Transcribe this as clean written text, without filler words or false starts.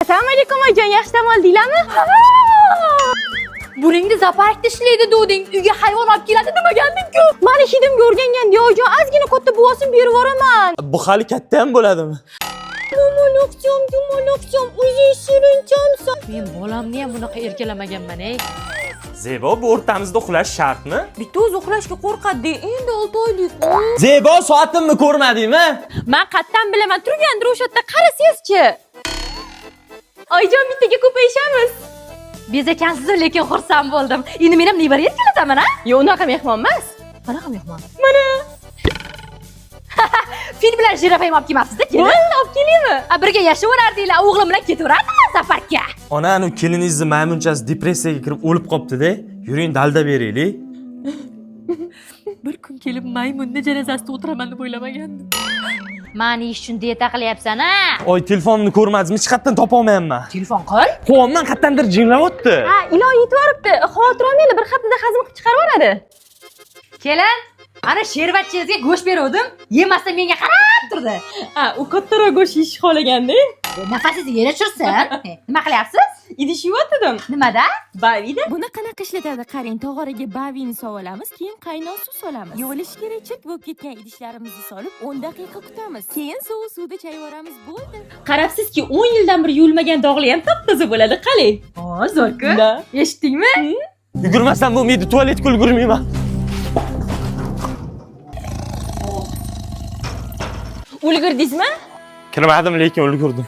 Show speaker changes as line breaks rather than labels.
Assalomu alaykum oyijon, yaxshi dam oldinglarmi?
Buringni zooparkda ishlaydi degding, uyga hayvon olib keladi demagandim-ku.
Meni hidimga o'rganganda oyijon, ozgina katta buvosini berib yuboraman.
Bu hali katta ham bo'ladimi?
Yumaloqcham, o'zi shirinchamsan.
Men bolamni ham bunaqa erkalamaganman-ey.
Zebo, bu o'rtamizda uxlash shartmi?
Bitta o'zi uxlashga qo'rqadi, endi 6 oylik.
Zebo, soatimni ko'rmadingmi?
Men qattan bilaman, turgandir o'sha yerda, qarasangiz-chi. Oyijon, bittaga ko'payishamiz.
Bezakansiz, lekin xursand bo'ldim. Endi men ham nevara erkalataman, ha?
Yo'q, unaqa mehmon emas.
Qanaqa mehmon?
Mana.
Fil bilan jirafa ham olib kelmabsiz-da, kelin.
Bo'ldi, olib kelaymi?
Birga yashayverardinglar, o'g'lim bilan ketaverardilar safarga.
Ona, anu keliningizni maymunchasi depressiyaga kirib o'lib qopti-da. Yuring, dalda beraylik.
Bir kun kelib maymunni janozasida o'tiraman deb o'ylamagandim. Mani ish uchun dieta qilyapsan-a?
Oy, telefonimni ko'rmadingizmi? Hech qayerdan topa olmayapman.
Telefon qil.
Qo'limdan qayerdandir jinglayapti.
Ha, ilon yetib yoribdi. Xavotir olmanglar, bir haftada hazm qilib chiqarib yuboradi.
Kelin, ana shervatchingizga go'sht beruvdim, yemasdan menga qarab turdi.
Ha, u kattaroq go'sht yeyish xohlaganda.
Nafasingiz yana tushsin. Nima qilyapsiz?
Idish yuvotdim.
Nimada?
Bavida.
Buni qanaqa ishlatadi? Qarang, tog'oraga bavini solamiz, keyin qaynoq suv solamiz. Yuvilishi kerak, chirt bo'lib ketgan idishlarimizni solib 10 daqiqa kutamiz. Keyin suvda chayvoramiz, bo'ldi.
Qarabsizki, 10 yildan beri yuvilmagan dog'li ham top-toza bo'ladi, qaling.
Zo'rku. Eshitdingmi?
Yugurmasam bo'lmaydi, tualetga ulgurmayman.
Ulgurdingizmi?
Kirmadim, lekin ulgurdim.